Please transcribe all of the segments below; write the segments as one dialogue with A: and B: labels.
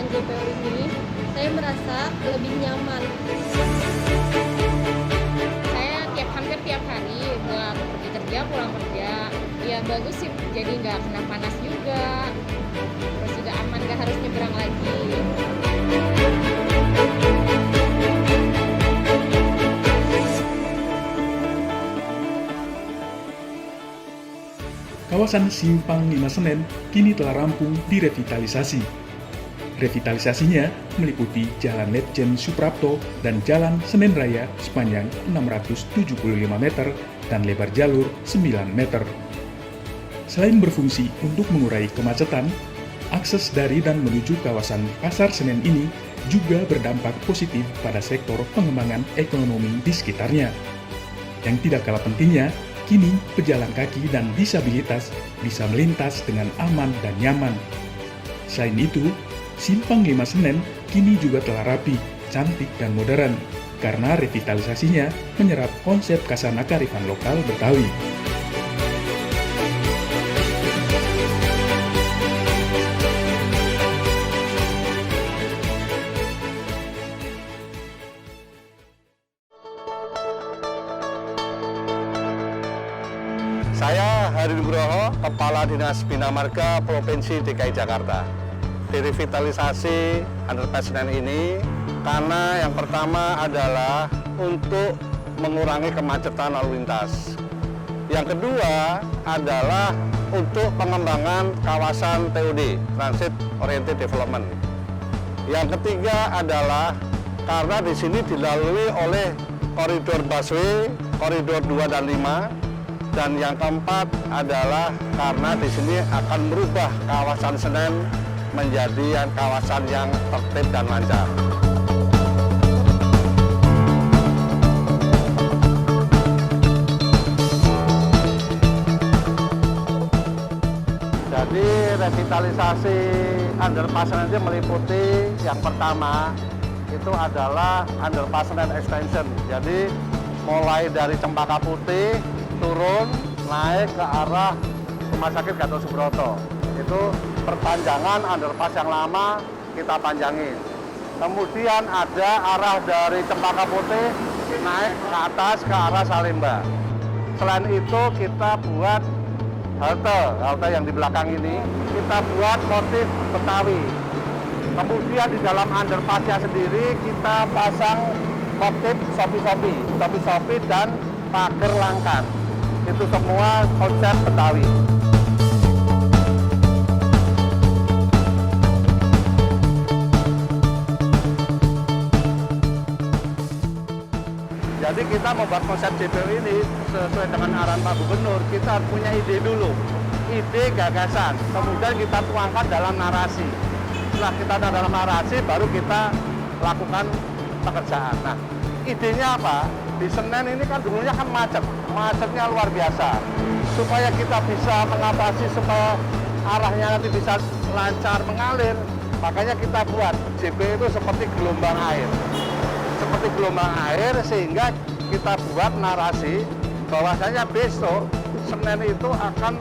A: JPO ini, saya merasa lebih nyaman.
B: Saya hampir tiap hari buat pergi kerja, pulang kerja. Ya bagus sih, jadi nggak kena panas juga. Terus juga aman, nggak harus nyebrang lagi.
C: Kawasan Simpang 5 Senen kini telah rampung direvitalisasi. Revitalisasinya meliputi Jalan Letjen Suprapto dan Jalan Senen Raya sepanjang 675 meter dan lebar jalur 9 meter. Selain berfungsi untuk mengurai kemacetan, akses dari dan menuju kawasan Pasar Senen ini juga berdampak positif pada sektor pengembangan ekonomi di sekitarnya. Yang tidak kalah pentingnya, kini pejalan kaki dan disabilitas bisa melintas dengan aman dan nyaman. Selain itu, Simpang 5 Senen kini juga telah rapi, cantik dan modern karena revitalisasinya menyerap konsep khasana kearifan lokal Betawi.
D: Saya Hari Nugroho, Kepala Dinas Bina Marga Provinsi DKI Jakarta. Direvitalisasi underpass Senen ini karena yang pertama adalah untuk mengurangi kemacetan lalu lintas. Yang kedua adalah untuk pengembangan kawasan TOD, Transit Oriented Development. Yang ketiga adalah karena di sini dilalui oleh koridor busway, koridor 2 dan 5. Dan yang keempat adalah karena di sini akan merubah kawasan Senen menjadi kawasan yang tertib dan lancar. Jadi revitalisasi underpass Senen itu meliputi yang pertama itu adalah underpass Senen extension. Jadi mulai dari Cempaka Putih turun naik ke arah Rumah Sakit Gatot Subroto. Itu perpanjangan underpass yang lama kita panjangin. Kemudian ada arah dari Cempaka Putih naik ke atas ke arah Salemba. Selain itu kita buat halte yang di belakang ini kita buat motif Betawi. Kemudian di dalam underpassnya sendiri kita pasang motif sopi-sopi dan pagar langkat. Itu semua konsep Betawi. Jadi kita membuat konsep JPO ini sesuai dengan arahan Pak Gubernur, kita harus punya ide dulu, ide gagasan, kemudian kita tuangkan dalam narasi. Setelah kita dalam narasi, baru kita lakukan pekerjaan. Nah, idenya apa? Di Senen ini kan dulunya kan macetnya luar biasa. Supaya kita bisa mengatasi, supaya arahnya nanti bisa lancar mengalir, makanya kita buat JP itu seperti gelombang air. Seperti gelombang air sehingga kita buat narasi bahwasanya besok Senen itu akan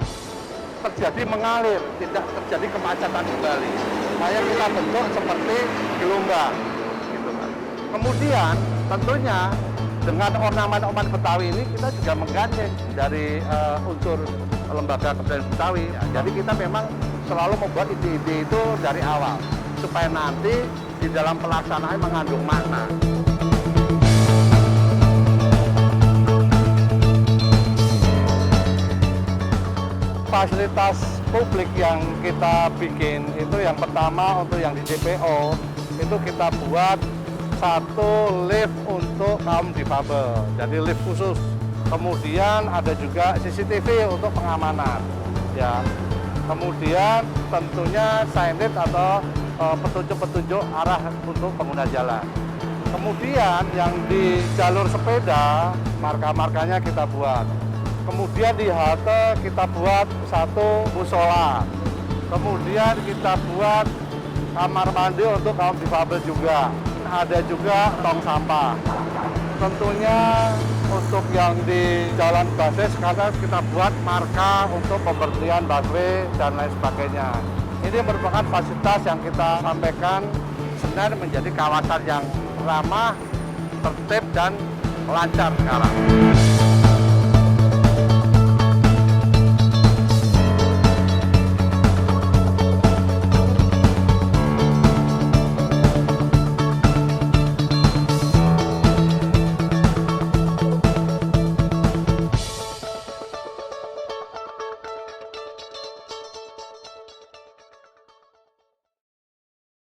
D: terjadi mengalir, tidak terjadi kemacetan kembali. Makanya kita bentuk seperti gelombang. Gitu kan. Kemudian tentunya dengan ornamen-ornamen Betawi ini kita juga menggandeng dari unsur lembaga kebudayaan Betawi. Ya, jadi kita memang selalu membuat ide-ide itu dari awal supaya nanti di dalam pelaksanaan mengandung makna. Fasilitas publik yang kita bikin itu yang pertama untuk yang di JPO itu kita buat satu lift untuk kaum difabel, jadi lift khusus. Kemudian ada juga CCTV untuk pengamanan. Ya. Kemudian tentunya signage atau petunjuk-petunjuk arah untuk pengguna jalan. Kemudian yang di jalur sepeda, marka-markanya kita buat. Kemudian di halte kita buat satu musola. Kemudian kita buat kamar mandi untuk kaum difabel juga. Ada juga tong sampah. Tentunya untuk yang di jalan busway karena kita buat marka untuk pemberhentian busway dan lain sebagainya. Ini merupakan fasilitas yang kita sampaikan Senen menjadi kawasan yang ramah, tertib, dan lancar sekarang.